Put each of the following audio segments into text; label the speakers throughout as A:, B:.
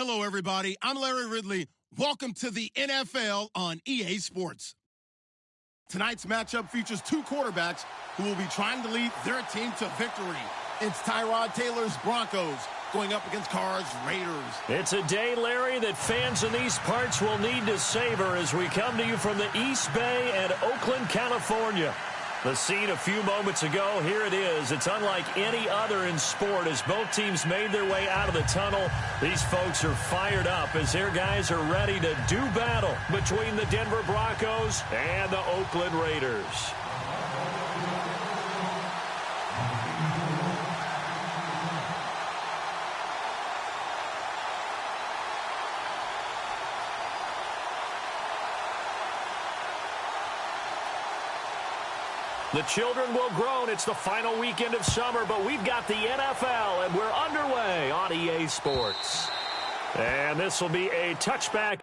A: Hello, everybody. I'm Larry Ridley. Welcome to the NFL on EA Sports. Tonight's matchup features two quarterbacks who will be trying to lead their team to victory. It's Tyrod Taylor's Broncos going up against Carr's Raiders.
B: It's a day, Larry, that fans in these parts will need to savor as we come to you from the East Bay and Oakland, California. The scene a few moments ago, here it is. It's unlike any other in sport as both teams made their way out of the tunnel. These folks are fired up as their guys are ready to do battle between the Denver Broncos and the Oakland Raiders. The children will groan. It's the final weekend of summer, but we've got the NFL, and we're underway on EA Sports. And this will be a touchback.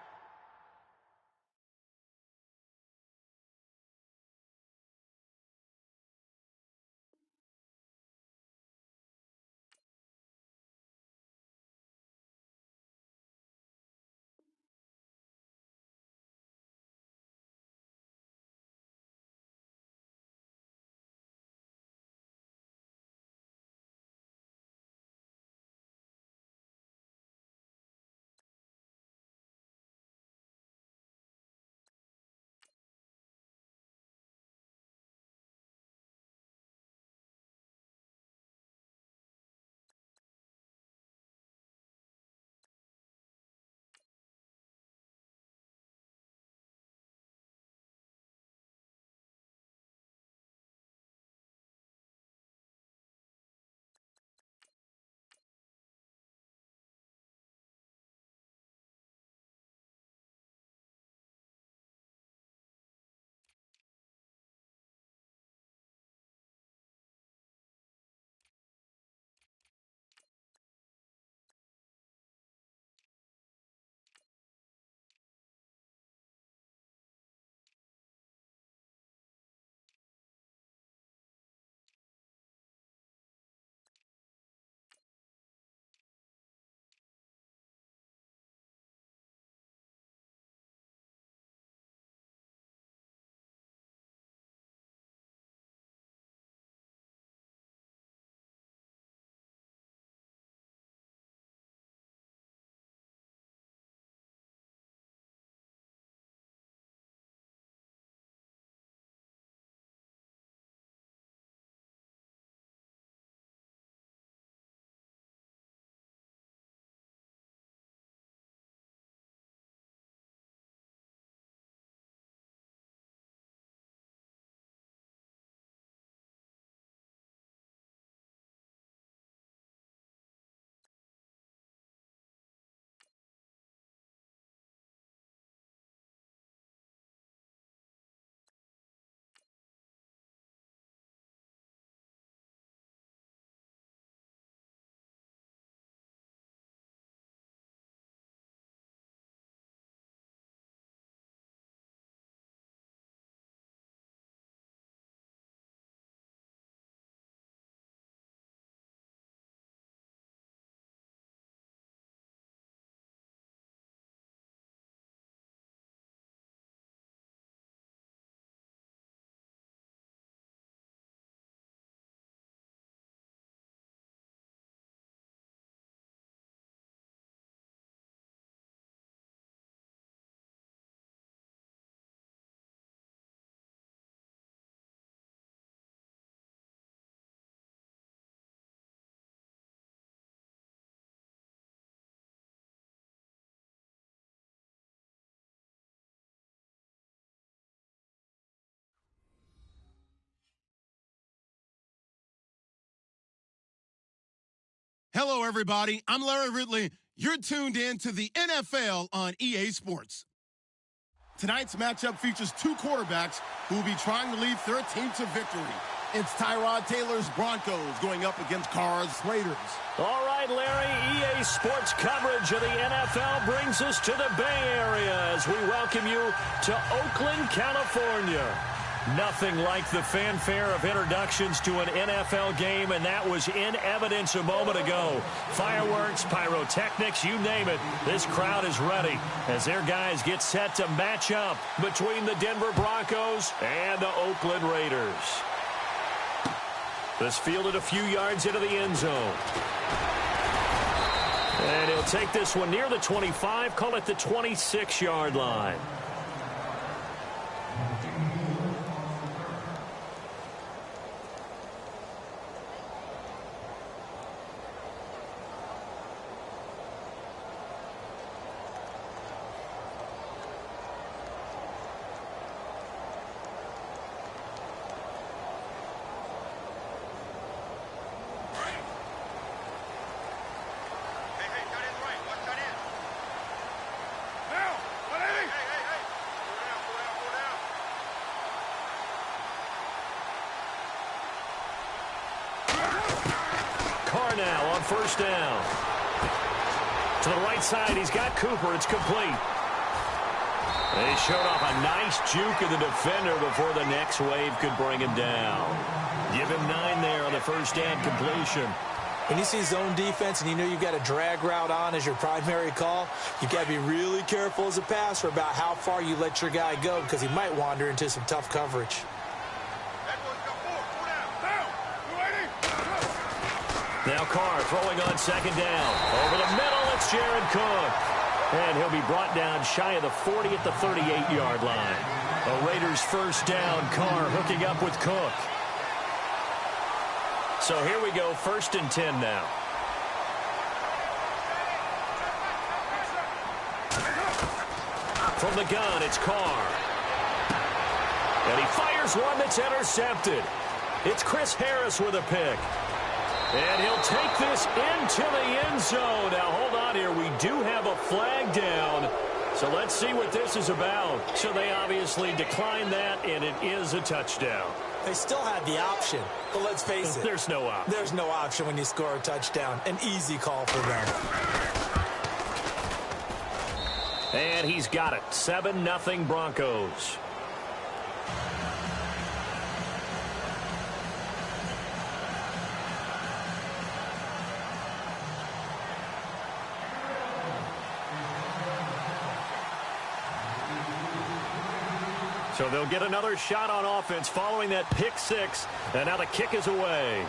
A: Hello, everybody. I'm Larry Ridley. You're tuned in to the NFL on EA Sports. Tonight's matchup features two quarterbacks who will be trying to lead their team to victory. It's Tyrod Taylor's Broncos going up against Carr's Raiders.
B: All right, Larry, EA Sports coverage of the NFL brings us to the Bay Area as we welcome you to Oakland, California. Nothing like the fanfare of introductions to an NFL game, and that was in evidence a moment ago. Fireworks, pyrotechnics, you name it. This crowd is ready as their guys get set to match up between the Denver Broncos and the Oakland Raiders. This fielded a few yards into the end zone. And he'll take this one near the 25, call it the 26-yard line. Now on first down. To the right side, he's got Cooper. It's complete. They showed off a nice juke of the defender before the next wave could bring him down. Give him 9 there on the first down completion.
C: When you see zone defense and you know you've got a drag route on as your primary call, you've got to be really careful as a passer about how far you let your guy go because he might wander into some tough coverage.
B: Now Carr throwing on second down. Over the middle, it's Jared Cook. And he'll be brought down shy of the 40 at the 38-yard line. The Raiders first down, Carr hooking up with Cook. So here we go, 1st and 10 now. From the gun, it's Carr. And he fires one that's intercepted. It's Chris Harris with a pick. And he'll take this into the end zone. Now, hold on here. We do have a flag down. So let's see what this is about. So they obviously declined that, and it is a touchdown.
C: They still had the option, but let's face it.
B: There's no option.
C: There's no option when you score a touchdown. An easy call for them.
B: And he's got it. 7-0 Broncos. So they'll get another shot on offense following that pick 6. And now the kick is away.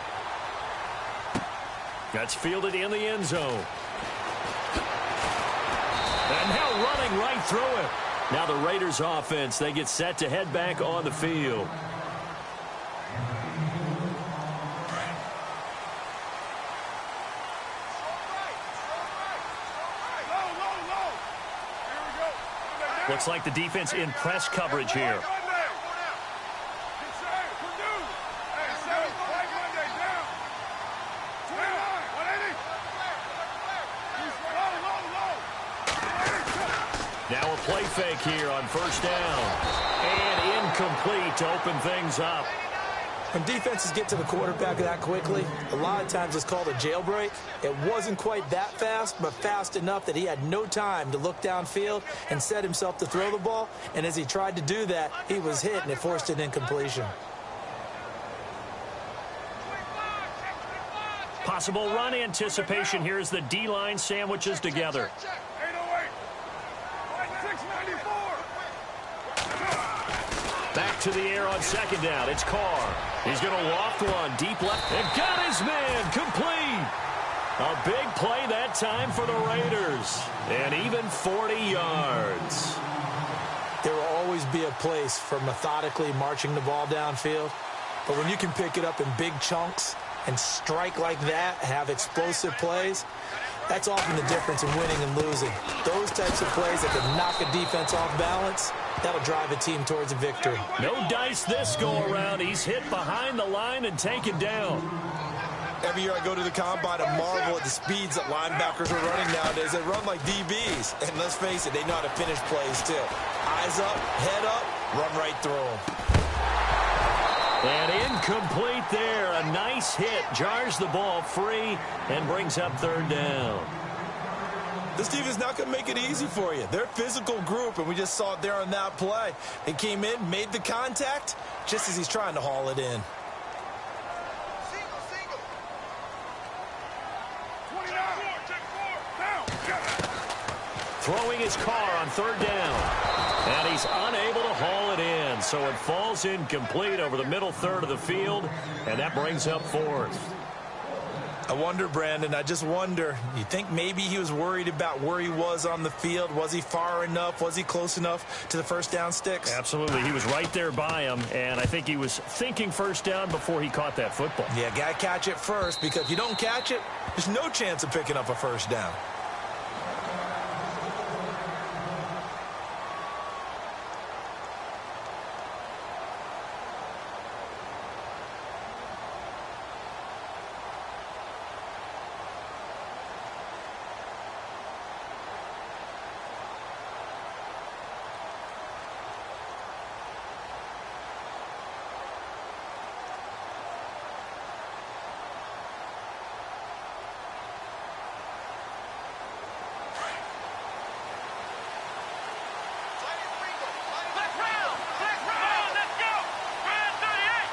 B: That's fielded in the end zone. And now running right through it. Now the Raiders offense, they get set to head back on the field. Looks like the defense in press coverage here. Now a play fake here on first down. And incomplete to open things up.
C: When defenses get to the quarterback that quickly, a lot of times it's called a jailbreak. It wasn't quite that fast, but fast enough that he had no time to look downfield and set himself to throw the ball. And as he tried to do that, he was hit, and it forced an incompletion.
B: Possible run anticipation here as the D-line sandwiches together. Back to the air on second down. It's Carr. He's going to loft one deep left. And got his man complete. A big play that time for the Raiders. And even 40 yards.
C: There will always be a place for methodically marching the ball downfield. But when you can pick it up in big chunks and strike like that, have explosive plays, that's often the difference in winning and losing. Those types of plays that can knock a defense off balance, that'll drive a team towards a victory.
B: No dice this go-around. He's hit behind the line and taken down.
C: Every year I go to the combine and marvel at the speeds that linebackers are running nowadays. They run like DBs. And let's face it, they know how to finish plays too. Eyes up, head up, run right through them.
B: And incomplete there. A nice hit. Jars the ball free and brings up third down.
C: This team is not going to make it easy for you. They're a physical group, and we just saw it there on that play. He came in, made the contact, just as he's trying to haul it in.
B: Throwing his car on third down. And he's unable to haul it in. So it falls incomplete over the middle third of the field. And that brings up fourth.
C: I wonder, Brandon, I just wonder, you think maybe he was worried about where he was on the field? Was he far enough? Was he close enough to the first down sticks?
B: Absolutely. He was right there by him, and I think he was thinking first down before he caught that football.
C: Yeah, got to catch it first, because if you don't catch it, there's no chance of picking up a first down.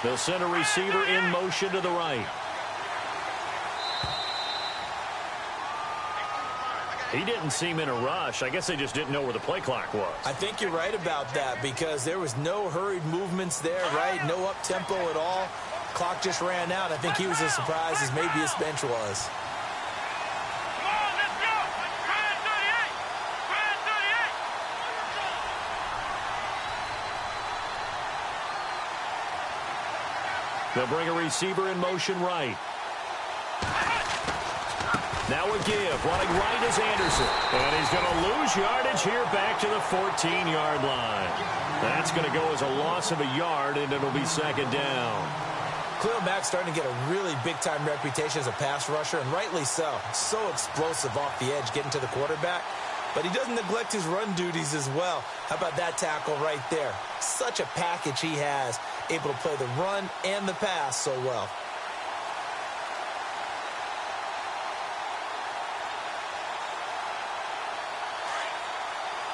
B: The center receiver in motion to the right. He didn't seem in a rush. I guess they just didn't know where the play clock was.
C: I think you're right about that, because there was no hurried movements there, right? No up-tempo at all. Clock just ran out. I think he was as surprised as maybe his bench was.
B: They'll bring a receiver in motion right. Now a give. Running right is Anderson. And he's going to lose yardage here back to the 14-yard line. That's going to go as a loss of a yard, and it'll be second down.
C: Khalil Mack's starting to get a really big-time reputation as a pass rusher, and rightly so. So explosive off the edge, getting to the quarterback. But he doesn't neglect his run duties as well. How about that tackle right there? Such a package he has, able to play the run and the pass so well.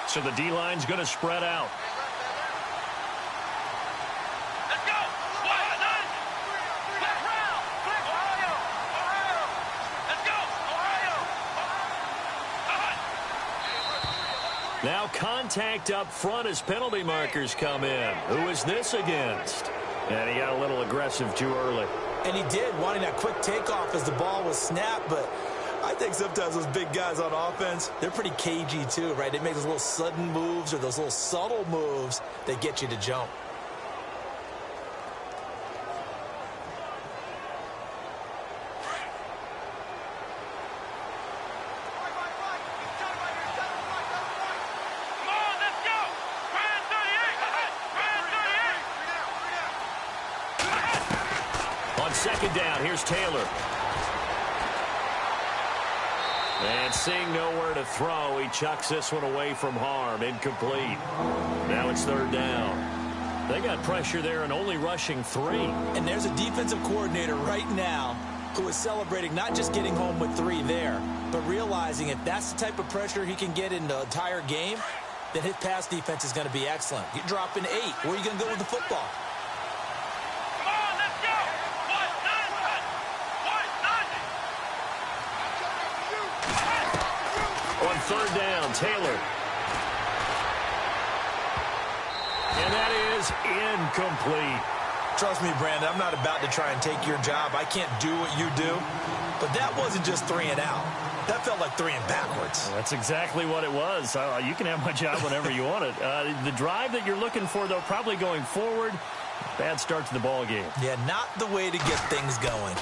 B: So the D-line's going to spread out.
D: Let's go! Let's go!
B: Now contact up front as penalty markers come in. Who is this against? And he got a little aggressive too early.
C: And he did, wanting that quick takeoff as the ball was snapped, but I think sometimes those big guys on offense, they're pretty cagey too, right? They make those little sudden moves or those little subtle moves that get you to jump.
B: On second down, here's Taylor. And seeing nowhere to throw, he chucks this one away from harm. Incomplete. Now it's third down. They got pressure there and only rushing 3.
C: And there's a defensive coordinator right now who is celebrating not just getting home with 3 there, but realizing if that's the type of pressure he can get in the entire game, then his pass defense is going to be excellent. You're dropping 8. Where are you going to go with the football?
B: On third down, Taylor. And that is incomplete.
C: Trust me, Brandon, I'm not about to try and take your job. I can't do what you do. But that wasn't just 3 and out. That felt like 3 and backwards.
B: Well, that's exactly what it was. You can have my job whenever you want it. The drive that you're looking for, though, probably going forward. Bad start to the ball game.
C: Yeah, not the way to get things going.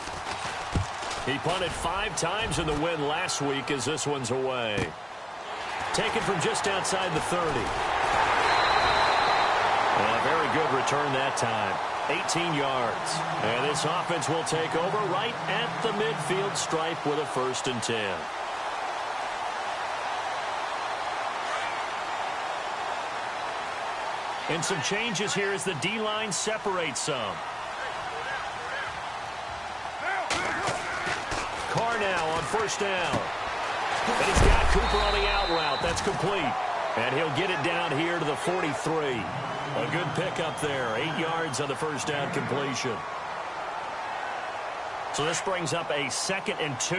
B: He punted 5 times in the win last week as this one's away. Taken from just outside the 30. A very good return that time. 18 yards. And this offense will take over right at the midfield stripe with a 1st and 10. And some changes here as the D-line separates some. Carr now on 1st down. And he's got Cooper on the out route. That's complete. And he'll get it down here to the 43. A good pickup there. 8 yards on the first down completion. So this brings up a 2nd and 2.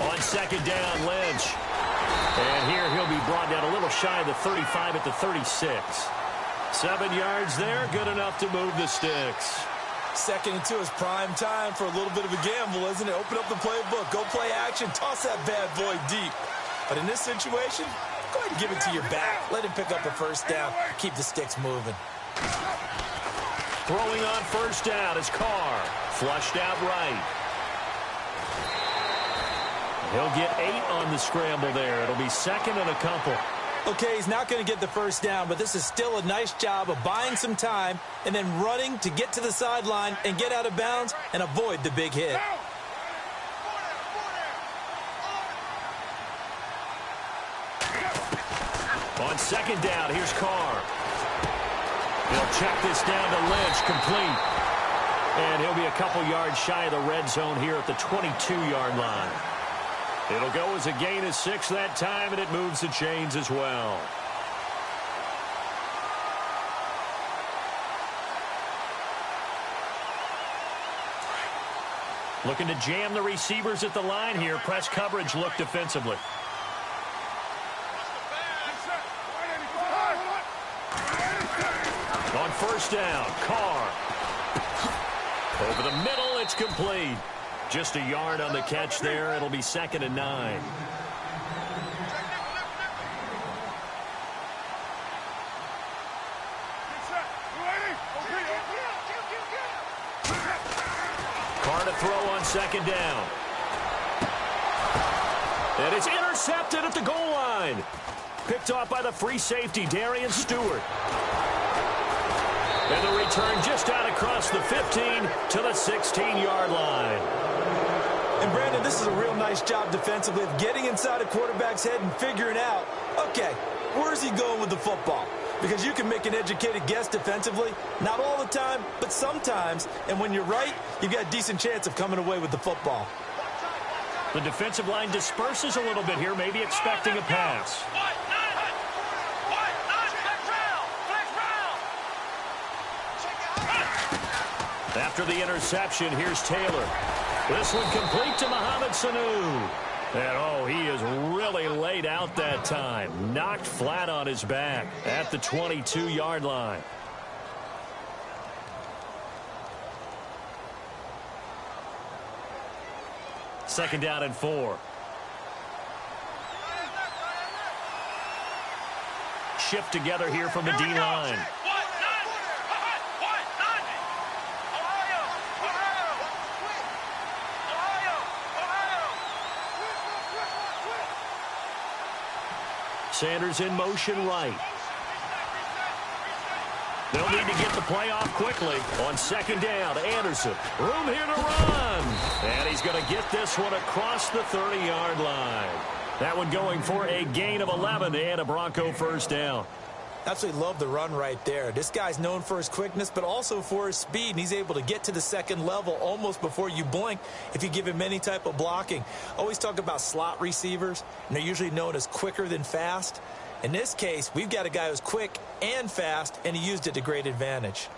B: On 2nd down, Lynch. And here he'll be brought down a little shy of the 35 at the 36. 7 yards there, good enough to move the sticks.
C: 2nd and 2 is prime time for a little bit of a gamble, isn't it? Open up the playbook, go play action, toss that bad boy deep. But in this situation, go ahead and give it to your back. Let him pick up a first down. Keep the sticks moving.
B: Throwing on first down is Carr. Flushed out right. He'll get 8 on the scramble there. It'll be 2nd and a couple.
C: Okay, he's not going to get the first down, but this is still a nice job of buying some time and then running to get to the sideline and get out of bounds and avoid the big hit.
B: On 2nd down, here's Carr. He'll check this down to Lynch, complete. And he'll be a couple yards shy of the red zone here at the 22-yard line. It'll go as a gain of 6 that time, and it moves the chains as well. Looking to jam the receivers at the line here. Press coverage look defensively. On first down, Carr. Over the middle, it's complete. Just a yard on the catch there. It'll be 2nd and 9. Carr to throw on 2nd down. And it's intercepted at the goal line. Picked off by the free safety, Darian Stewart. And the return just out across the 15 to the 16-yard line.
C: And, Brandon, this is a real nice job defensively of getting inside a quarterback's head and figuring out, okay, where's he going with the football? Because you can make an educated guess defensively, not all the time, but sometimes. And when you're right, you've got a decent chance of coming away with the football.
B: The defensive line disperses a little bit here, maybe expecting a pass. After the interception, here's Taylor. This one complete to Mohamed Sanu. And, oh, he is really laid out that time. Knocked flat on his back at the 22-yard line. Second down and 4. Shift together here from the D-line. Sanders in motion right. They'll need to get the play off quickly. On 2nd down, Anderson. Room here to run. And he's going to get this one across the 30-yard line. That one going for a gain of 11 and a Bronco first down.
C: Absolutely love the run right there. This guy's known for his quickness, but also for his speed. And he's able to get to the 2nd level almost before you blink if you give him any type of blocking. Always talk about slot receivers, and they're usually known as quicker than fast. In this case, we've got a guy who's quick and fast, and he used it to great advantage.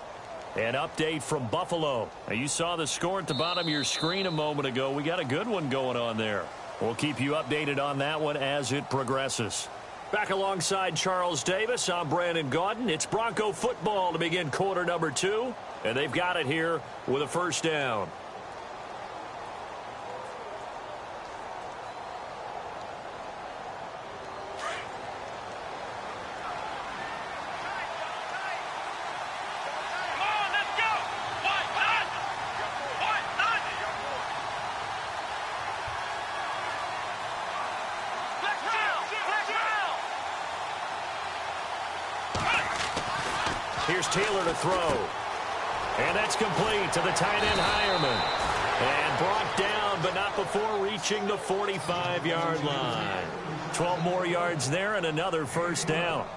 B: An update from Buffalo. Now, you saw the score at the bottom of your screen a moment ago. We got a good one going on there. We'll keep you updated on that one as it progresses. Back alongside Charles Davis, I'm Brandon Gaudin. It's Bronco football to begin quarter number 2, and they've got it here with a first down. Here's Taylor to throw. And that's complete to the tight end, Hireman. And brought down, but not before reaching the 45-yard line. 12 more yards there and another first down.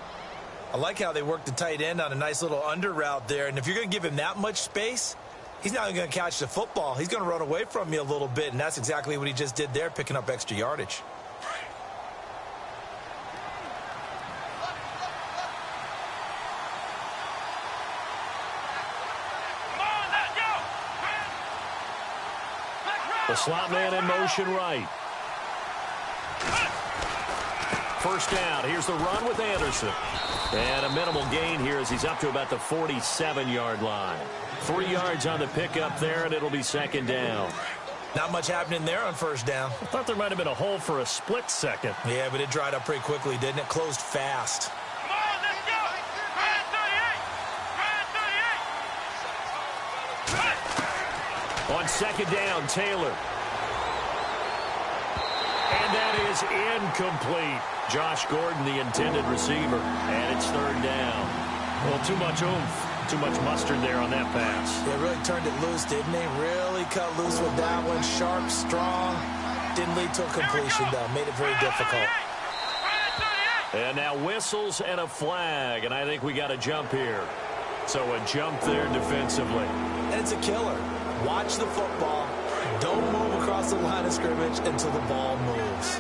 C: I like how they worked the tight end on a nice little under route there. And if you're going to give him that much space, he's not even going to catch the football. He's going to run away from you a little bit, and that's exactly what he just did there, picking up extra yardage.
B: The slot man in motion right. First down. Here's the run with Anderson. And a minimal gain here as he's up to about the 47-yard line. 3 yards on the pickup there, and it'll be second down.
C: Not much happening there on first down.
B: I thought there might have been a hole for a split second.
C: Yeah, but it dried up pretty quickly, didn't it? Closed fast.
D: Come on, let's go. Ryan 38.
B: On second down, Taylor. And that is incomplete. Josh Gordon, the intended receiver. And it's third down. Well, too much oomph. Too much mustard there on that pass.
C: Yeah, really turned it loose, didn't he? Really cut loose with that one. Sharp, strong. Didn't lead to a completion, though. Made it very difficult.
B: And now whistles and a flag. And I think we got a jump here. So a jump there defensively.
C: And it's a killer. Watch the football. Don't move across the line of scrimmage until the ball moves.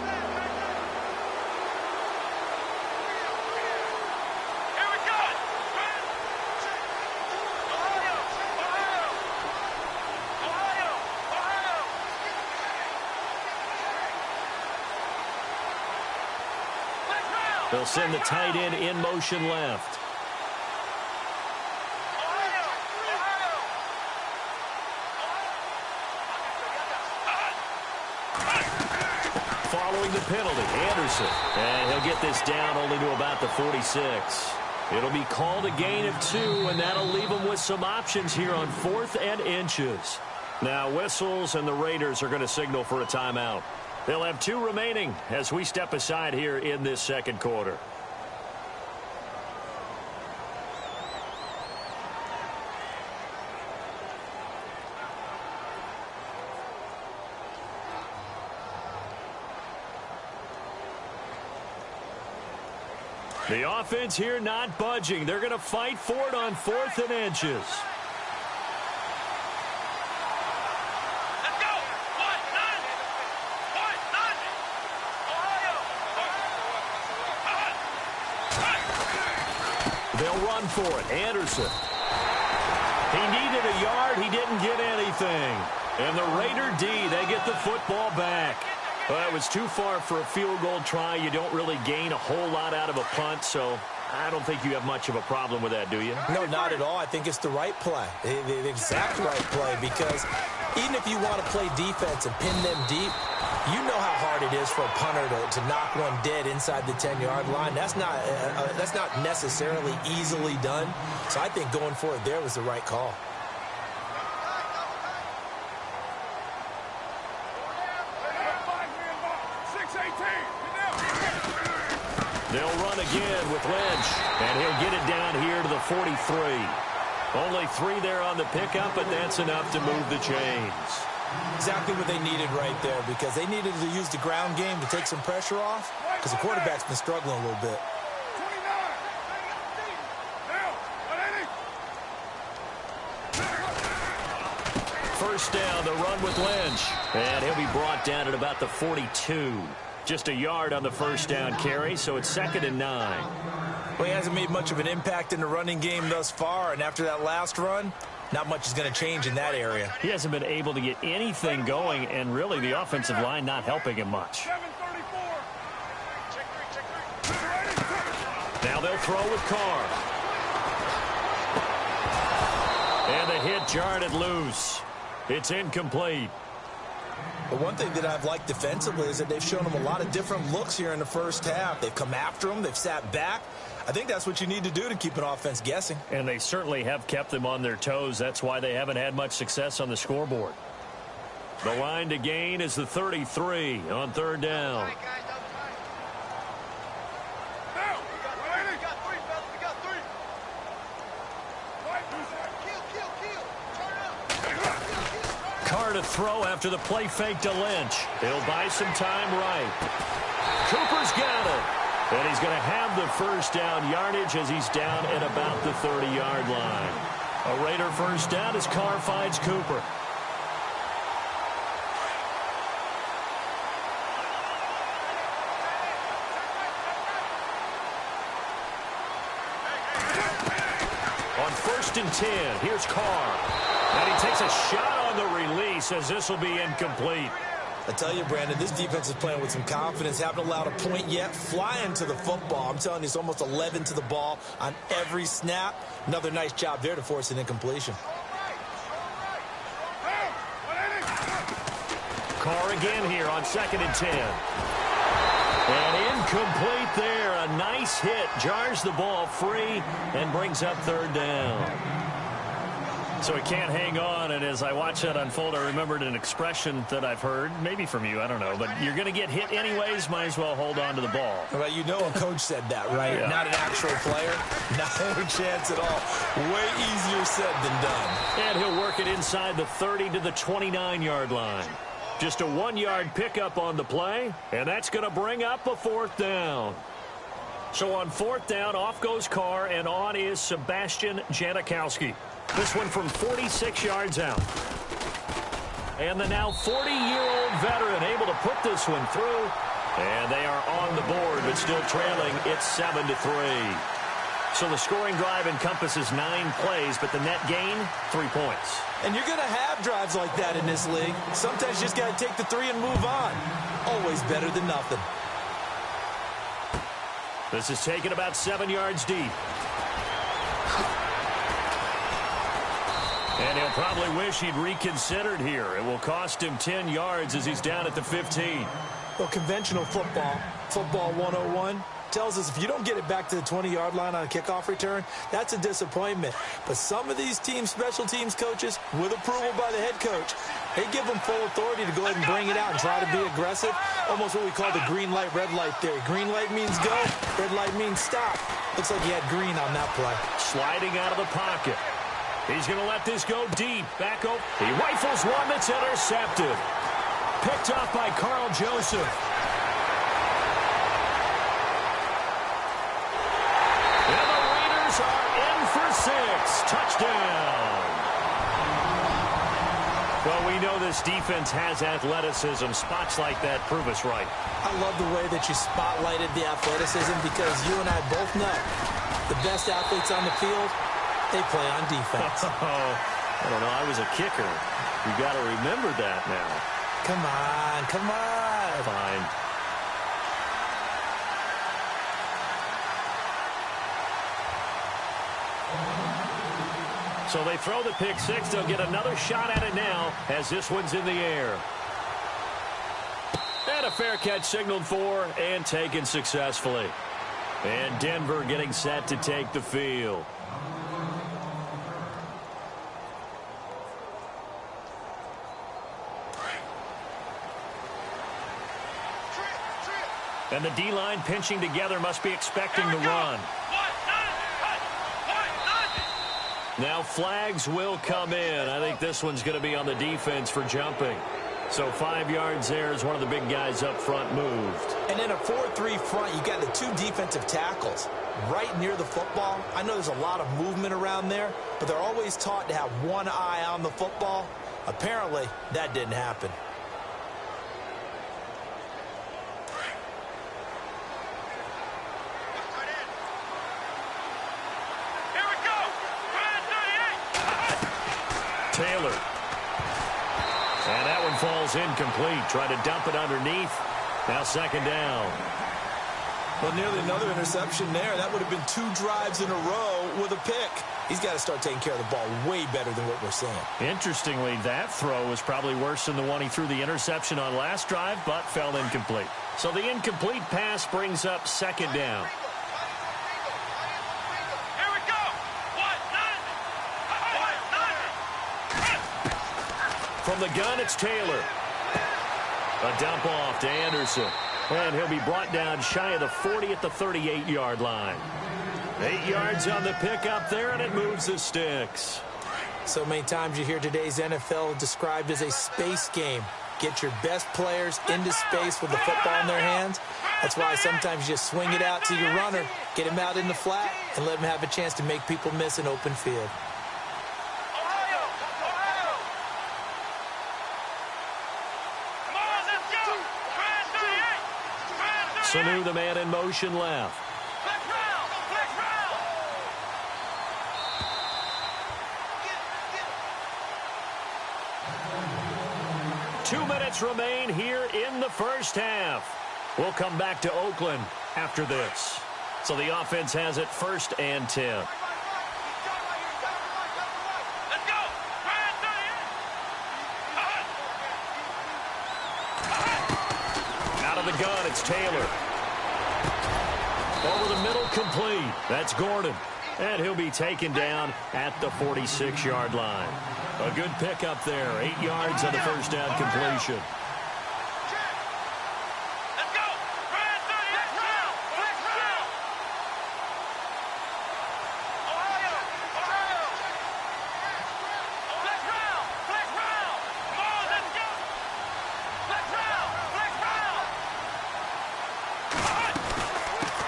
B: They'll send the tight end in motion left. Following the penalty, Anderson. And he'll get this down only to about the 46. It'll be called a gain of 2, and that'll leave them with some options here on 4th and inches. Now whistles, and the Raiders are going to signal for a timeout. They'll have 2 remaining as we step aside here in this second quarter. The offense here not budging. They're going to fight for it on 4th and inches. They'll run for it. Anderson. He needed a yard. He didn't get anything. And the Raider D, they get the football back. Well, it was too far for a field goal try. You don't really gain a whole lot out of a punt, so I don't think you have much of a problem with that, do you?
C: No, not at all. I think it's the right play, the exact right play, because even if you want to play defense and pin them deep, you know how hard it is for a punter to knock one dead inside the 10-yard line. That's not necessarily easily done. So I think going for it there was the right call.
B: They'll run again with Lynch, and he'll get it down here to the 43. Only 3 there on the pickup, but that's enough to move the chains.
C: Exactly what they needed right there, because they needed to use the ground game to take some pressure off, because the quarterback's been struggling a little bit.
B: First down, the run with Lynch, and he'll be brought down at about the 42. Just a yard on the first down carry, so it's 2nd and 9.
C: Well, he hasn't made much of an impact in the running game thus far, and after that last run, not much is going to change in that area.
B: He hasn't been able to get anything going, and really the offensive line not helping him much. Now they'll throw with Carr. And the hit jarred it loose. It's incomplete.
C: But one thing that I've liked defensively is that they've shown him a lot of different looks here in the first half. They've come after him. They've sat back. I think that's what you need to do to keep an offense guessing.
B: And they certainly have kept them on their toes. That's why they haven't had much success on the scoreboard. The line to gain is the 33 on 3rd down. Carr to throw after the play fake to Lynch. He'll buy some time right. Cooper's got it. And he's going to have the first down yardage as he's down at about the 30-yard line. A Raider first down as Carr finds Cooper. On 1st and 10, here's Carr. And he takes a shot on the release as this will be incomplete.
C: I tell you, Brandon, this defense is playing with some confidence. Haven't allowed a point yet. Flying to the football. I'm telling you, it's almost 11 to the ball on every snap. Another nice job there to force an incompletion.
B: Carr again here on 2nd and 10. And incomplete there. A nice hit. Jars the ball free and brings up 3rd down. So he can't hang on, and as I watch that unfold, I remembered an expression that I've heard, maybe from you, I don't know, but you're going to get hit anyways, might as well hold on to the ball.
C: Well, you know a coach said that, right?
B: Yeah.
C: Not an actual player. Not a chance at all. Way easier said than done.
B: And he'll work it inside the 30 to the 29-yard line. Just a 1-yard pickup on the play, and that's going to bring up a 4th down. So on 4th down, off goes Carr, and on is Sebastian Janikowski. This one from 46 yards out. And the now 40-year-old veteran able to put this one through. And they are on the board, but still trailing. It's 7-3. So the scoring drive encompasses 9 plays, but the net gain, 3 points.
C: And you're going to have drives like that in this league. Sometimes you just got to take the 3 and move on. Always better than nothing.
B: This is taken about 7 yards deep. And he'll probably wish he'd reconsidered here. It will cost him 10 yards as he's down at the 15.
C: Well, conventional football 101, tells us if you don't get it back to the 20-yard line on a kickoff return, that's a disappointment. But some of these teams, special teams coaches, with approval by the head coach, they give them full authority to go ahead and bring it out and try to be aggressive. Almost what we call the green light, red light theory. Green light means go, red light means stop. Looks like he had green on that play.
B: Sliding out of the pocket. He's going to let this go deep. Back up. He rifles one that's intercepted. Picked off by Carl Joseph. And the Raiders are in for 6. Touchdown. Well, we know this defense has athleticism. Spots like that prove us right.
C: I love the way that you spotlighted the athleticism because you and I both know the best athletes on the field, they play on defense.
B: I don't know. I was a kicker. You got to remember that now.
C: Come on, come on.
B: Fine. So they throw the pick 6. They'll get another shot at it now as this one's in the air. And a fair catch signaled for and taken successfully. And Denver getting set to take the field. And the D-line pinching together must be expecting the run. Now flags will come in. I think this one's going to be on the defense for jumping. So 5 yards there as one of the big guys up front moved.
C: And in a 4-3 front, you got the 2 defensive tackles right near the football. I know there's a lot of movement around there, but they're always taught to have one eye on the football. Apparently, that didn't happen.
B: Taylor. And that one falls incomplete. Try to dump it underneath. Now 2nd down.
C: Well, nearly another interception there. That would have been 2 drives in a row with a pick. He's got to start taking care of the ball way better than what we're seeing.
B: Interestingly, that throw was probably worse than the one he threw the interception on last drive, but fell incomplete. So the incomplete pass brings up 2nd down. From the gun, it's Taylor. A dump off to Anderson. And he'll be brought down shy of the 40 at the 38-yard line. 8 yards on the pickup there, and it moves the sticks.
C: So many times you hear today's NFL described as a space game. Get your best players into space with the football in their hands. That's why sometimes you just swing it out to your runner, get him out in the flat, and let him have a chance to make people miss an open field.
B: Sanu, the man in motion left. 2 minutes remain here in the first half. We'll come back to Oakland after this. So the offense has it 1st and 10.
D: Let's go!
B: Out of the gun, it's Taylor. Over the middle, complete. That's Gordon. And he'll be taken down at the 46-yard line. A good pickup there. 8 yards on the first down completion.
D: Let's go! Flex round! Flex round! Ohio! Flex round! Flex round! Come on, let's go! Flex round! Flex round!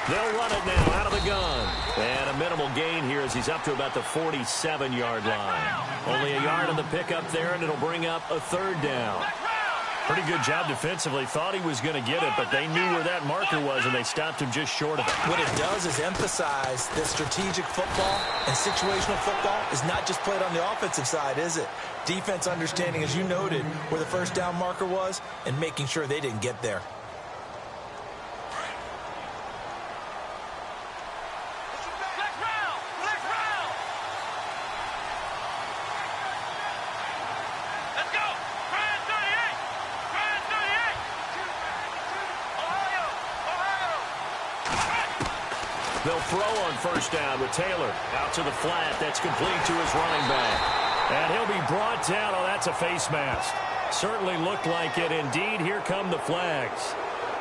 B: They'll run it now out of the gun. And a minimal gain here as he's up to about the 47-yard line. Only a yard on the pickup there, and it'll bring up a 3rd down. Pretty good job defensively. Thought he was going to get it, but they knew where that marker was, and they stopped him just short of it.
C: What it does is emphasize that strategic football and situational football is not just played on the offensive side, is it? Defense understanding, as you noted, where the first down marker was and making sure they didn't get there.
B: They'll throw on first down with Taylor. Out to the flat. That's complete to his running back. And he'll be brought down. Oh, that's a face mask. Certainly looked like it. Indeed, here come the flags.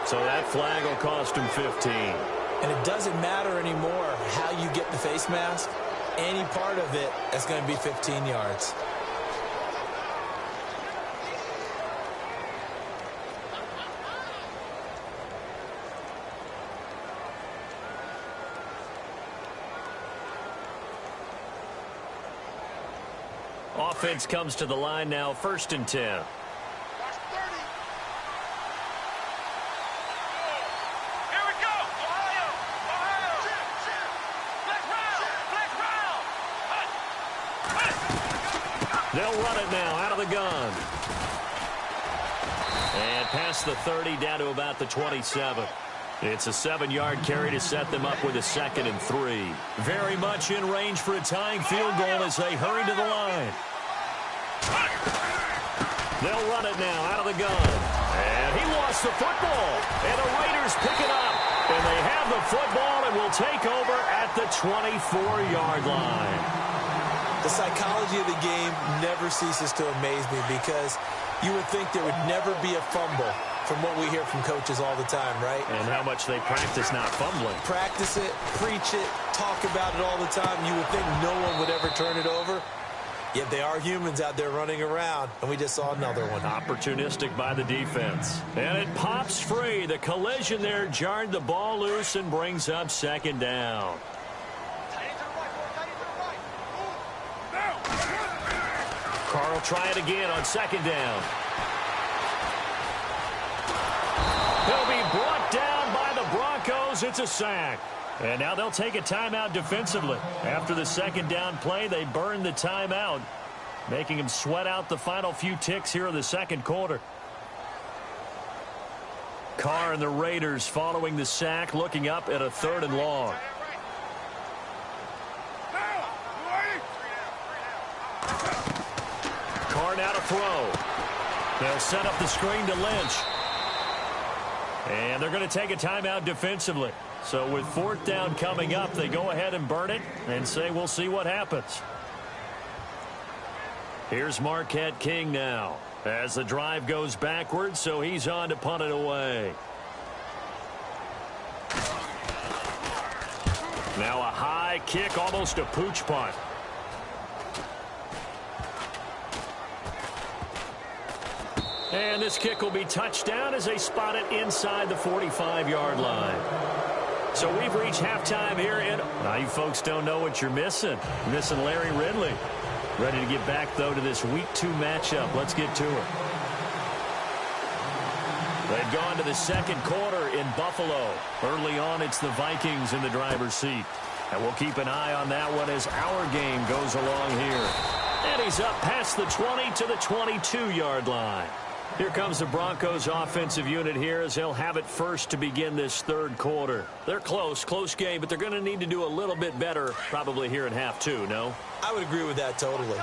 B: So that flag will cost him 15.
C: And it doesn't matter anymore how you get the face mask. Any part of it is going to be 15 yards.
B: Offense comes to the line now, 1st and 10.
D: Here we go! Ohio! Flex round!
B: They'll run it now out of the gun. And past the 30 down to about the 27. It's a 7-yard carry to set them up with a 2nd and 3. Very much in range for a tying field goal as they hurry to the line. They'll run it now out of the gun. And he lost the football. And the Raiders pick it up. And they have the football and will take over at the 24-yard line.
C: The psychology of the game never ceases to amaze me because you would think there would never be a fumble from what we hear from coaches all the time, right?
B: And how much they practice not fumbling.
C: Practice it, preach it, talk about it all the time. You would think no one would ever turn it over. Yet they are humans out there running around, and we just saw another one.
B: Opportunistic by the defense. And it pops free. The collision there jarred the ball loose and brings up 2nd down. Carr will try it again on 2nd down. He'll be brought down by the Broncos. It's a sack. And now they'll take a timeout defensively. After the 2nd down play, they burn the timeout, making him sweat out the final few ticks here in the 2nd quarter. Carr and the Raiders following the sack, looking up at a 3rd and long. Carr now to throw. They'll set up the screen to Lynch. And they're going to take a timeout defensively. So with 4th down coming up, they go ahead and burn it and say we'll see what happens. Here's Marquette King now as the drive goes backwards, so he's on to punt it away. Now a high kick, almost a pooch punt. And this kick will be touchdown as they spot it inside the 45-yard line. So we've reached halftime here. Now you folks don't know what you're missing. You're missing Larry Ridley. Ready to get back, though, to this Week 2 matchup. Let's get to it. They've gone to the second quarter in Buffalo. Early on, it's the Vikings in the driver's seat. And we'll keep an eye on that one as our game goes along here. And he's up past the 20 to the 22-yard line. Here comes the Broncos offensive unit here as they'll have it first to begin this third quarter. They're close game, but they're going to need to do a little bit better probably here in half two, no?
C: I would agree with that totally.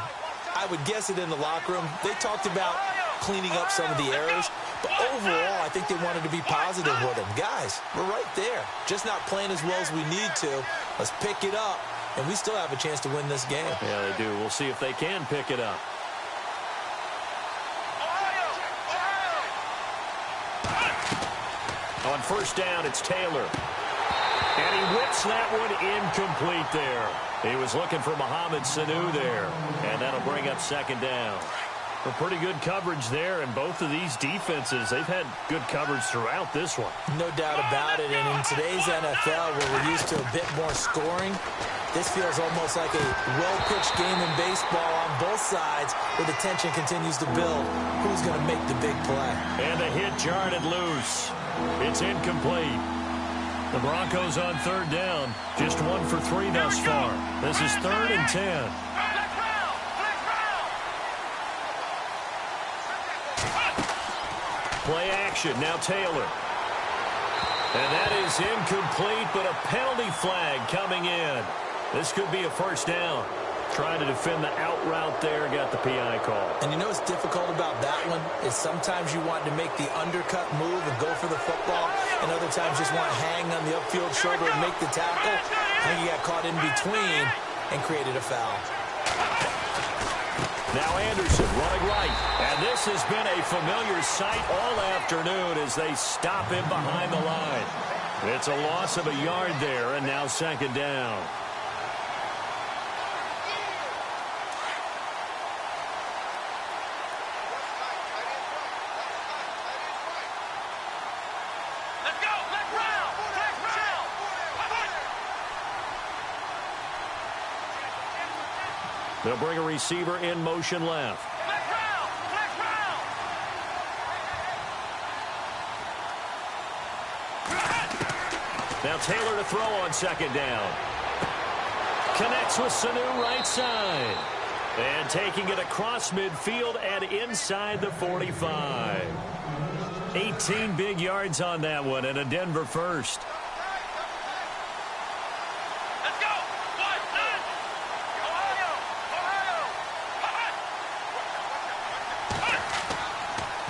C: I would guess it in the locker room. They talked about cleaning up some of the errors, but overall, I think they wanted to be positive with them. Guys, we're right there. Just not playing as well as we need to. Let's pick it up, and we still have a chance to win this game.
B: Yeah, they do. We'll see if they can pick it up. On first down, it's Taylor. And he whips that one incomplete there. He was looking for Mohamed Sanu there. And that'll bring up second down. Well, pretty good coverage there, and both of these defenses, they've had good coverage throughout this one.
C: No doubt about it, and in today's NFL, where we're used to a bit more scoring, this feels almost like a well-pitched game in baseball on both sides where the tension continues to build. Who's going to make the big play?
B: And the hit jarred it loose. It's incomplete. The Broncos on third down, just 1 for 3 thus far. This is 3rd and 10. Play action, now Taylor. And that is incomplete, but a penalty flag coming in. This could be a first down. Trying to defend the out route there, got the PI call.
C: And you know what's difficult about that one is sometimes you want to make the undercut move and go for the football, and other times just want to hang on the upfield shoulder and make the tackle. I think he got caught in between and created a foul.
B: Now Anderson running right. And this has been a familiar sight all afternoon as they stop him behind the line. It's a loss of a yard there, and now second down. They'll bring a receiver in motion left. Now Taylor to throw on second down. Connects with Sanu right side. And taking it across midfield and inside the 45. 18 big yards on that one and a Denver first.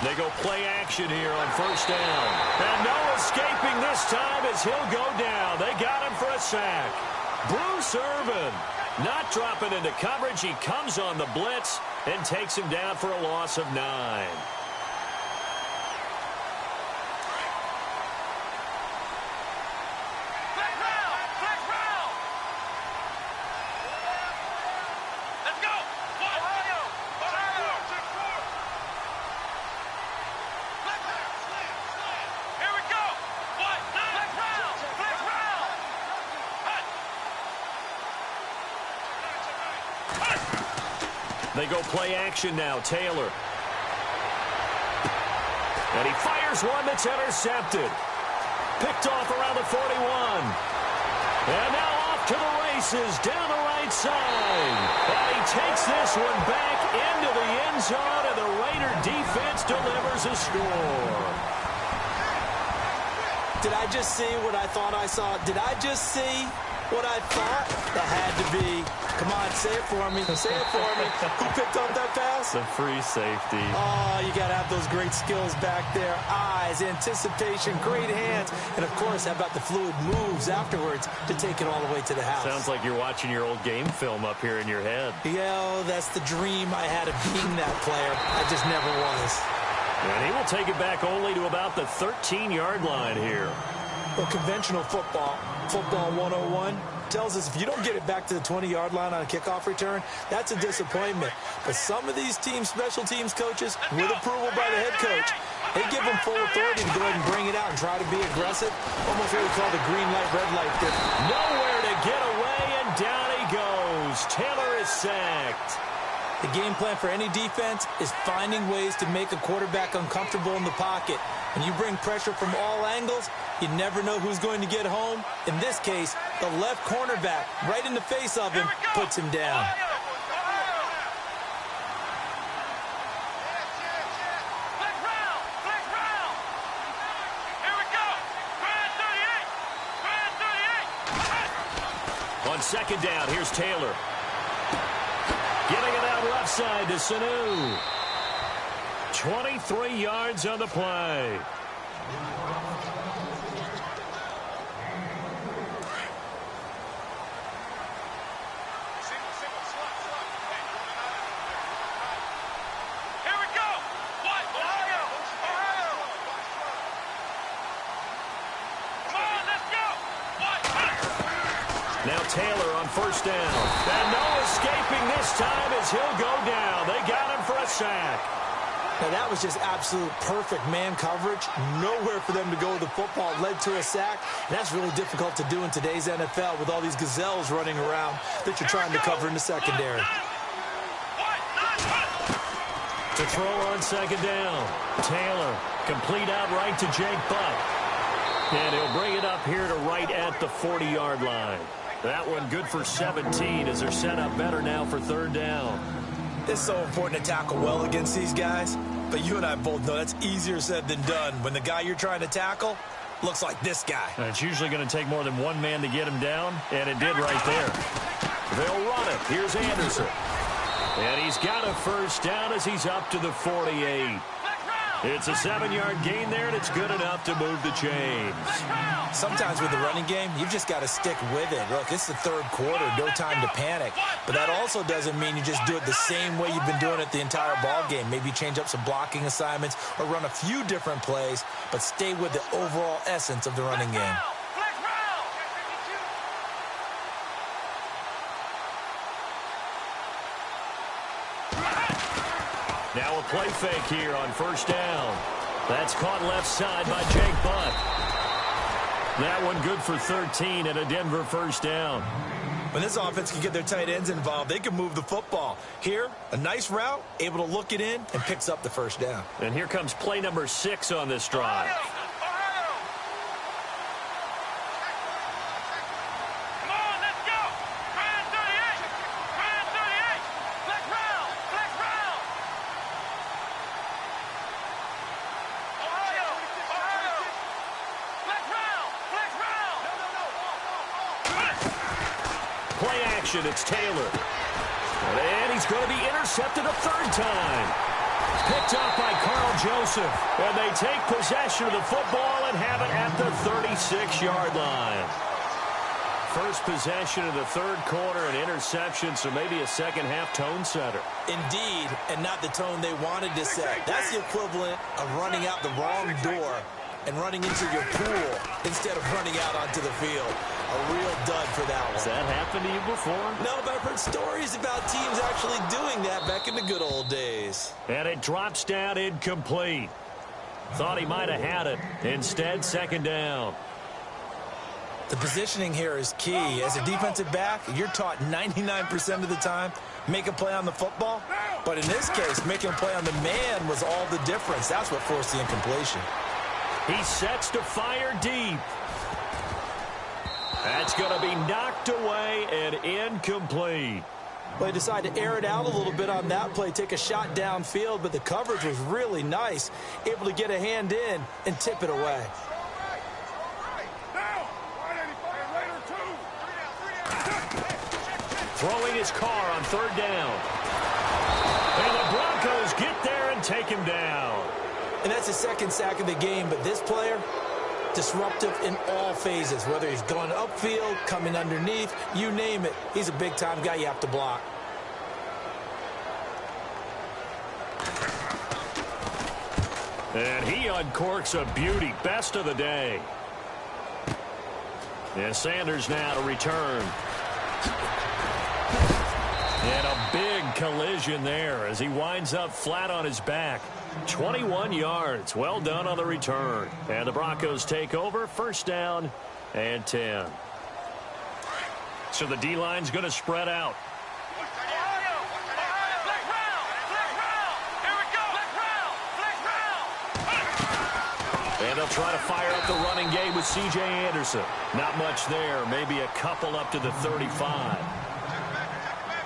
B: They go play action here on first down. And no escaping this time as he'll go down. They got him for a sack. Bruce Irvin not dropping into coverage. He comes on the blitz and takes him down for a loss of 9. They go play action now, Taylor. And he fires one that's intercepted. Picked off around the 41. And now off to the races down the right side. And he takes this one back into the end zone, and the Raider defense delivers a score.
C: Did I just see what I thought I saw? Did I just see what I thought? That had to be. Come on, say it for me. Say it for me. Who picked up that pass?
B: The free safety.
C: Oh, you got to have those great skills back there. Eyes, anticipation, great hands. And, of course, how about the fluid moves afterwards to take it all the way to the house?
B: Sounds like you're watching your old game film up here in your head.
C: Yeah, that's the dream I had of being that player. I just never was.
B: And he will take it back only to about the 13-yard line here.
C: Well, conventional football 101, tells us if you don't get it back to the 20-yard line on a kickoff return, that's a disappointment. But some of these special teams coaches, with approval by the head coach, they give them full authority to go ahead and bring it out and try to be aggressive. Almost what we call the green light, red light difference.
B: Nowhere to get away, and down he goes. Taylor is sacked.
C: The game plan for any defense is finding ways to make a quarterback uncomfortable in the pocket. When you bring pressure from all angles, you never know who's going to get home. In this case, the left cornerback, right in the face of him, puts him down.
B: On second down, here's Taylor. Getting it out left side to Sanu. 23 yards on the play. Now Taylor on first down. And no escaping this time as he'll go down. They got him for a sack.
C: Now that was just absolute perfect man coverage. Nowhere for them to go with the football. Led to a sack. And that's really difficult to do in today's NFL with all these gazelles running around that you're trying to cover in the secondary.
B: To throw on second down. Taylor complete outright to Jake Buck. And he'll bring it up here to right at the 40-yard line. That one good for 17 as they're set up better now for third down.
C: It's so important to tackle well against these guys, but you and I both know that's easier said than done when the guy you're trying to tackle looks like this guy.
B: And it's usually going to take more than one man to get him down, and it did right there. They'll run it. Here's Anderson. And he's got a first down as he's up to the 48. It's a 7-yard gain there, and it's good enough to move the chains.
C: Sometimes with the running game, you've just got to stick with it. Look, it's the third quarter, no time to panic. But that also doesn't mean you just do it the same way you've been doing it the entire ball game. Maybe change up some blocking assignments or run a few different plays, but stay with the overall essence of the running game.
B: Now a play fake here on first down. That's caught left side by Jake Buck. That one good for 13 and a Denver first down.
C: When this offense can get their tight ends involved, they can move the football. Here, a nice route, able to look it in, and picks up the first down.
B: And here comes play number 6 on this drive. Play action, it's Taylor. And he's going to be intercepted a third time. Picked up by Carl Joseph. And they take possession of the football and have it at the 36-yard line. First possession of the third quarter, an interception, so maybe a second-half tone setter.
C: Indeed, and not the tone they wanted to set. That's the equivalent of running out the wrong door and running into your pool instead of running out onto the field. A real dud for that one.
B: Has that happened to you before?
C: No, but I've heard stories about teams actually doing that back in the good old days.
B: And it drops down incomplete. Thought he might have had it. Instead, second down.
C: The positioning here is key. As a defensive back, you're taught 99% of the time, make a play on the football. But in this case, making a play on the man was all the difference. That's what forced the incompletion.
B: He sets to fire deep. That's going to be knocked away and incomplete.
C: Well, they decided to air it out a little bit on that play, take a shot downfield, but the coverage was really nice, able to get a hand in and tip it away.
B: Throwing his car on third down. And the Broncos get there and take him down.
C: And that's the second sack of the game, but this player, disruptive in all phases, whether he's going upfield, coming underneath, you name it. He's a big-time guy you have to block. And
B: he uncorks a beauty. Best of the day. Yeah, Sanders now to return. And a big collision there as he winds up flat on his back. 21 yards. Well done on the return. And the Broncos take over. First down and 10. So the D-line's going to spread out. And they'll try to fire up the running game with C.J. Anderson. Not much there. Maybe a couple up to the 35.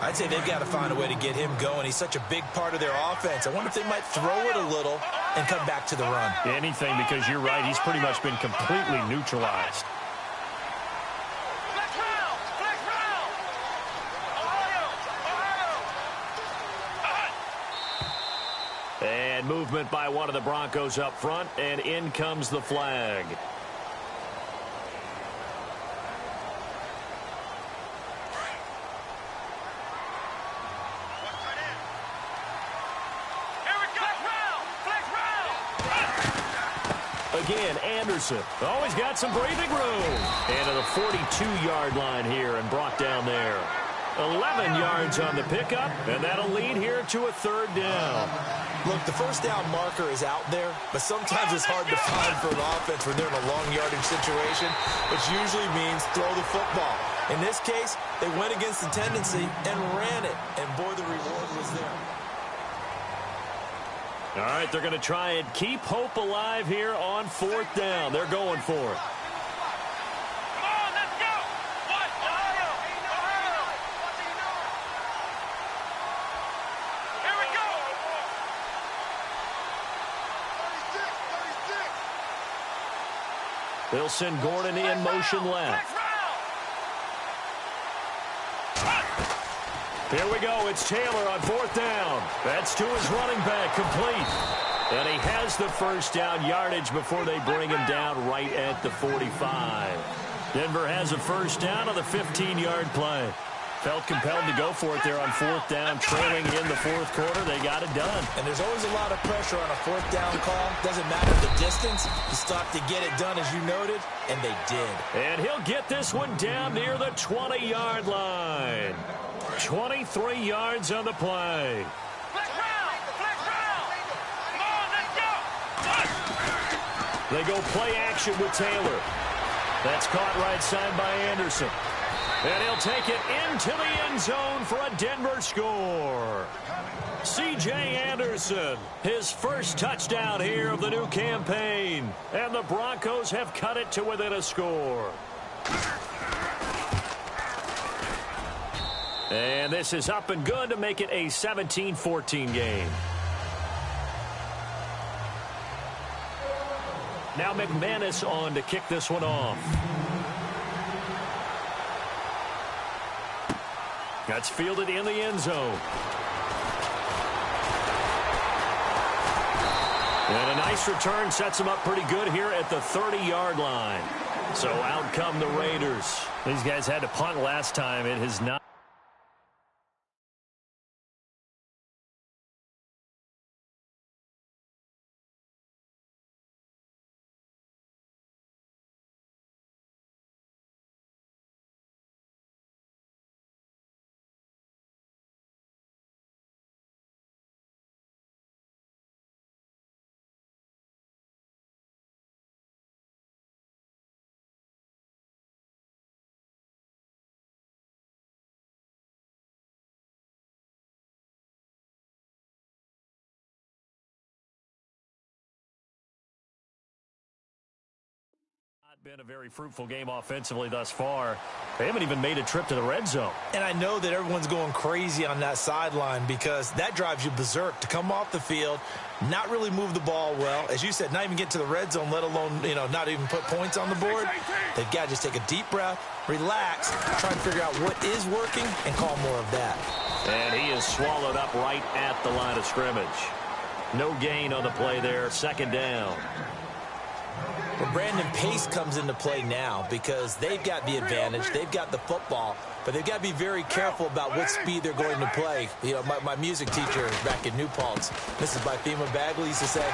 C: I'd say they've got to find a way to get him going. He's such a big part of their offense. I wonder if they might throw it a little and come back to the run.
B: Anything, because you're right. He's pretty much been completely neutralized. And movement by one of the Broncos up front, and in comes the flag. Again, Anderson. Always got some breathing room. And to the 42-yard line here and brought down there. 11 yards on the pickup, and that'll lead here to a third down.
C: Look, the first down marker is out there, but sometimes it's hard to find for an offense when they're in a long yardage situation, which usually means throw the football. In this case, they went against the tendency and ran it, and boy, the reward was there.
B: All right, they're going to try and keep hope alive here on fourth down. They're going for it. They'll send Gordon in motion left. Here we go. It's Taylor on fourth down. That's to his running back, complete. And he has the first down yardage before they bring him down right at the 45. Denver has a first down on the 15-yard play. Felt compelled to go for it there on fourth down, trailing in the fourth quarter. They got it done.
C: And there's always a lot of pressure on a fourth down call. Doesn't matter the distance. You still have to get it done, as you noted, and they did.
B: And he'll get this one down near the 20-yard line. 23 yards on the play. They go play action with Taylor. That's caught right side by Anderson. And he'll take it into the end zone for a Denver score. C.J. Anderson, his first touchdown here of the new campaign. And the Broncos have cut it to within a score. And this is up and good to make it a 17-14 game. Now McManus on to kick this one off. That's fielded in the end zone. And a nice return sets him up pretty good here at the 30-yard line. So out come the Raiders. These guys had to punt last time. It has not. Been a very fruitful game offensively thus far. They haven't even made a trip to the red zone.
C: And I know that everyone's going crazy on that sideline because that drives you berserk to come off the field, not really move the ball well. As you said, not even get to the red zone, let alone, not even put points on the board. They've got to just take a deep breath, relax, try and figure out what is working and call more of that.
B: And he is swallowed up right at the line of scrimmage. No gain on the play there, second down.
C: Well, Brandon Pace comes into play now because they've got the advantage. They've got the football, but they've got to be very careful about what speed they're going to play. My music teacher back in New Paltz, Mrs. Byfema Bagley, used to say,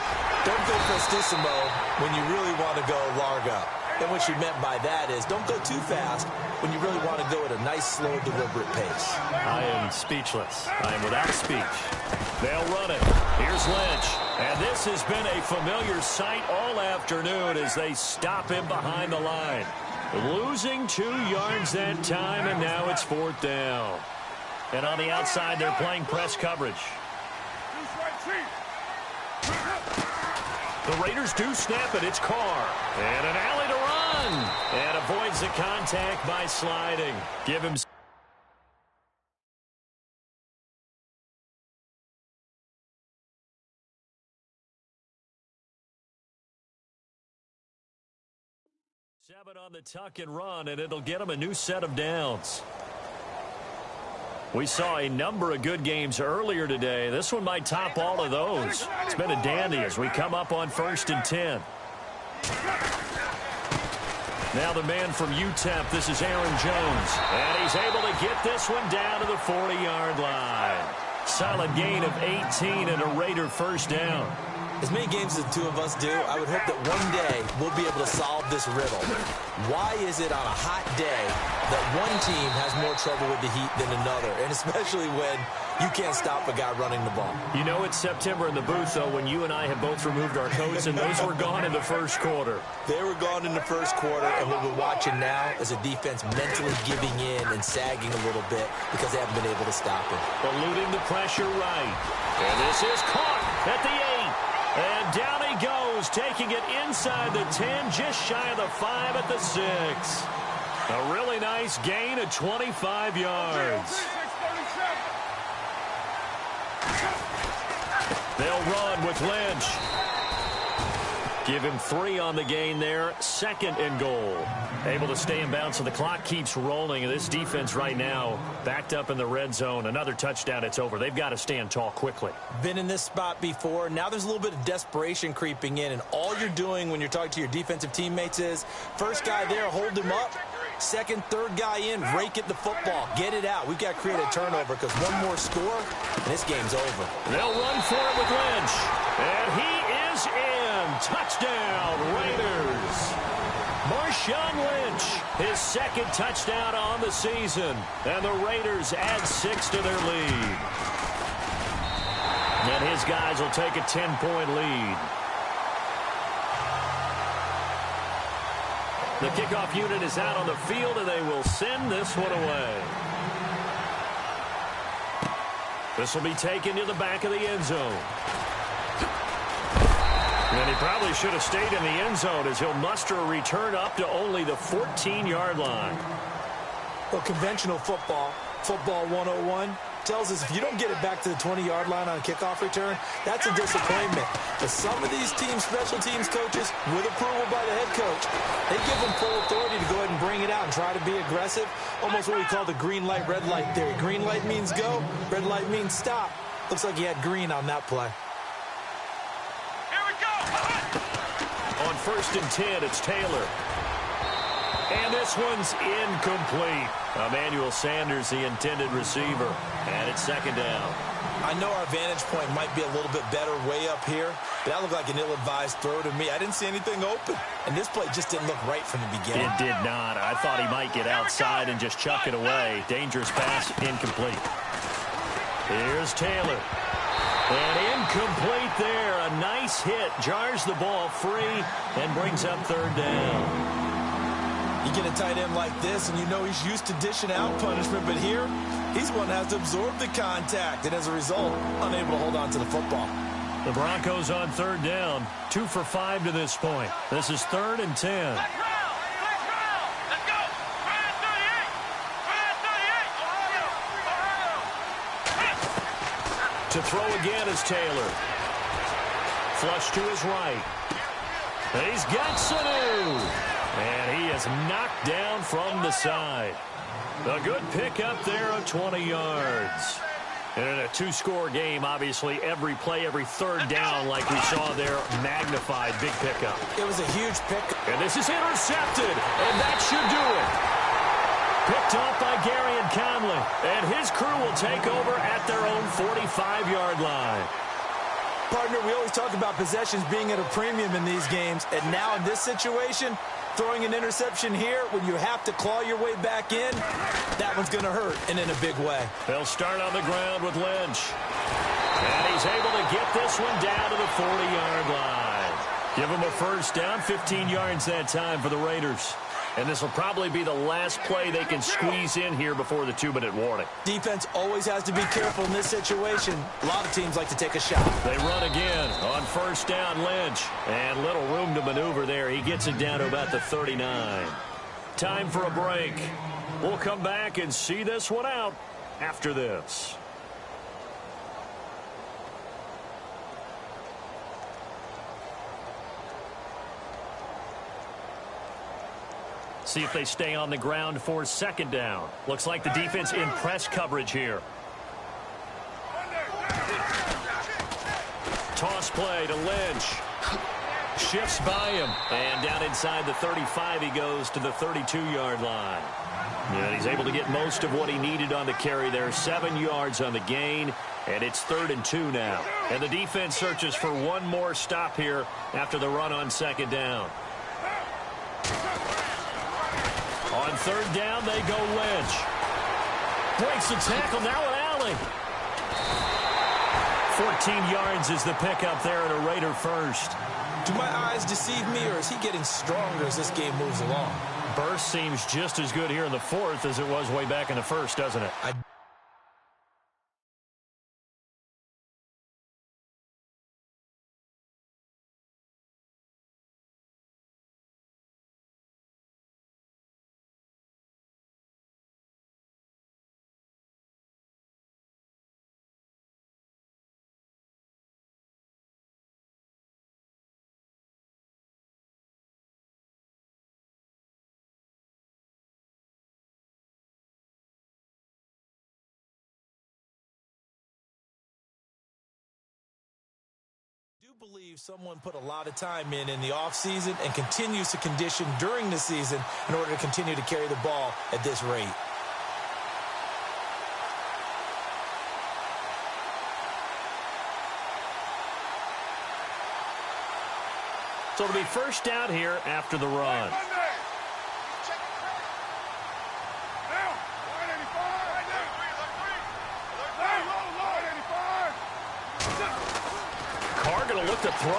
C: don't go prestissimo when you really want to go largo. And what she meant by that is don't go too fast when you really want to go at a nice, slow, deliberate pace.
B: I am speechless. I am without speech. They'll run it. Here's Lynch. And this has been a familiar sight all afternoon as they stop him behind the line. Losing 2 yards that time, and now it's 4th down. And on the outside, they're playing press coverage. The Raiders do snap it. It's Carr. And an alley to run. And avoids the contact by sliding. Give him... Seven on the tuck and run, and it'll get him a new set of downs. We saw a number of good games earlier today. This one might top all of those. It's been a dandy as we come up on 1st and 10. Now the man from UTEP, this is Aaron Jones. And he's able to get this one down to the 40-yard line. Solid gain of 18 and a Raider first down.
C: As many games as the two of us do, I would hope that one day we'll be able to solve this riddle. Why is it on a hot day that one team has more trouble with the heat than another, and especially when you can't stop a guy running the ball?
B: You know it's September in the booth, though, when you and I have both removed our coats, and those were gone in the first quarter.
C: They were gone in the first quarter, and what we're watching now is a defense mentally giving in and sagging a little bit because they haven't been able to stop it.
B: Eluding the pressure right. And this is caught at the 8. And down he goes, taking it inside the 10, just shy of the 5 at the 6. A really nice gain of 25 yards. They'll run with Lynch. Give him 3 on the gain there. 2nd and goal. Able to stay in bounds, so the clock keeps rolling. And this defense right now backed up in the red zone. Another touchdown, it's over. They've got to stand tall quickly.
C: Been in this spot before. Now there's a little bit of desperation creeping in. And all you're doing when you're talking to your defensive teammates is, first guy there, hold him up. Second, third guy in, rake at the football. Get it out. We've got to create a turnover because one more score, and this game's over.
B: They'll run for it with Lynch. And he is in. Touchdown, Raiders. Marshawn Lynch, his 2nd touchdown on the season. And the Raiders add 6 to their lead. And his guys will take a 10-point lead. The kickoff unit is out on the field, and they will send this one away. This will be taken to the back of the end zone. And he probably should have stayed in the end zone as he'll muster a return up to only the 14-yard line.
C: Well, conventional football 101, tells us if you don't get it back to the 20-yard line on a kickoff return, that's a disappointment. But some of these teams, special teams coaches, with approval by the head coach, they give them full authority to go ahead and bring it out and try to be aggressive. Almost what we call the green light, red light theory. Green light means go, red light means stop. Looks like he had green on that play.
B: On 1st and 10, it's Taylor. And this one's incomplete. Emmanuel Sanders, the intended receiver. And it's 2nd down.
C: I know our vantage point might be a little bit better way up here, but that looked like an ill-advised throw to me. I didn't see anything open. And this play just didn't look right from the beginning.
B: It did not. I thought he might get outside and just chuck it away. Dangerous pass, incomplete. Here's Taylor. And incomplete there. A nice hit. Jars the ball free and brings up 3rd down.
C: You get a tight end like this, and you know he's used to dishing out punishment, but here, he's one that has to absorb the contact, and as a result, unable to hold on to the football.
B: The Broncos on 3rd down. 2 for 5 to this point. This is 3rd and 10.
D: Let's go. Fire 38.
B: To throw again is Taylor. Flush to his right. He's got Sanu. And he is knocked down from the side. A good pickup there of 20 yards. And in a 2-score game, obviously, every play, every 3rd down, like we saw there, magnified. Big pickup.
C: It was a huge pickup.
B: And this is intercepted. And that should do it. Picked off by Gary and Conley. And his crew will take over at their own 45-yard line.
C: Partner, we always talk about possessions being at a premium in these games. And now in this situation, Throwing an interception here when you have to claw your way back in, that one's going to hurt, and in a big way.
B: They'll start on the ground with Lynch. And he's able to get this one down to the 40-yard line. Give him a first down, 15 yards that time for the Raiders. And this will probably be the last play they can squeeze in here before the 2-minute warning.
C: Defense always has to be careful in this situation. A lot of teams like to take a shot.
B: They run again on first down, Lynch. And little room to maneuver there. He gets it down to about the 39. Time for a break. We'll come back and see this one out after this. See if they stay on the ground for second down. Looks like the defense in press coverage here. Toss play to Lynch. Shifts by him. And down inside the 35, he goes to the 32-yard line. And he's able to get most of what he needed on the carry there. 7 yards on the gain. And it's 3rd and 2 now. And the defense searches for one more stop here after the run on second down. On third down, they go Lynch. Breaks the tackle, now an alley. 14 yards is the pickup there at a Raider first.
C: Do my eyes deceive me, or is he getting stronger as this game moves along?
B: Burst seems just as good here in the fourth as it was way back in the first, doesn't it?
C: I do believe someone put a lot of time in the offseason and continues to condition during the season in order to continue to carry the ball at this rate.
B: So it'll be first down here after the run. Going to look to throw.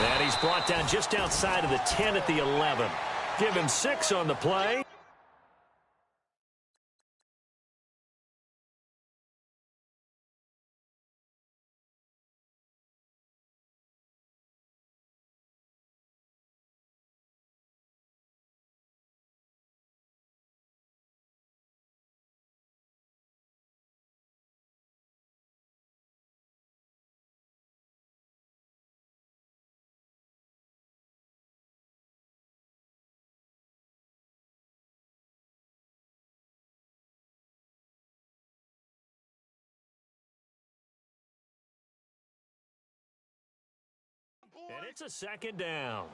B: And he's brought down just outside of the 10 at the 11. Give him 6 on the play. And it's a second down.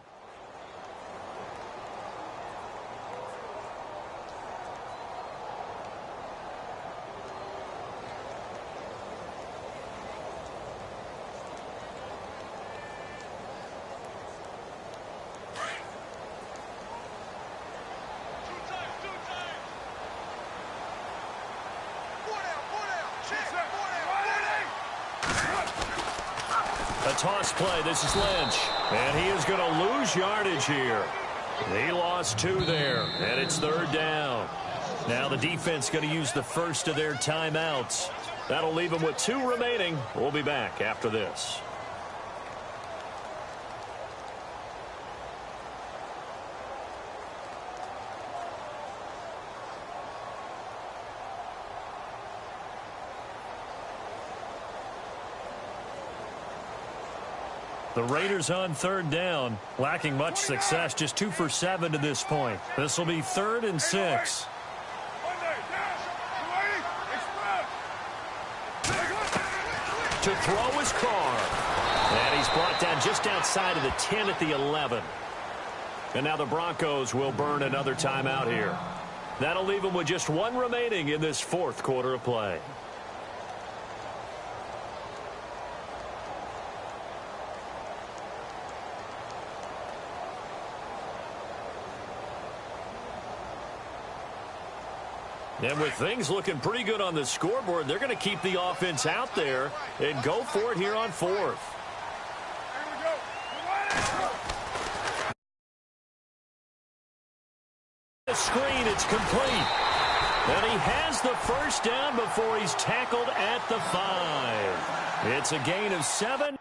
B: A toss play. This is Lynch. And he is going to lose yardage here. He lost 2 there. And it's third down. Now the defense going to use the first of their timeouts. That'll leave them with 2 remaining. We'll be back after this. The Raiders on third down, lacking much success, just 2 for 7 to this point. This will be 3rd and 6. To throw is Carr. And he's brought down just outside of the 10 at the 11. And now the Broncos will burn another timeout here. That'll leave them with just 1 remaining in this 4th quarter of play. And with things looking pretty good on the scoreboard, they're going to keep the offense out there and go for it here on fourth. The screen, it's complete. And he has the first down before he's tackled at the 5. It's a gain of 7.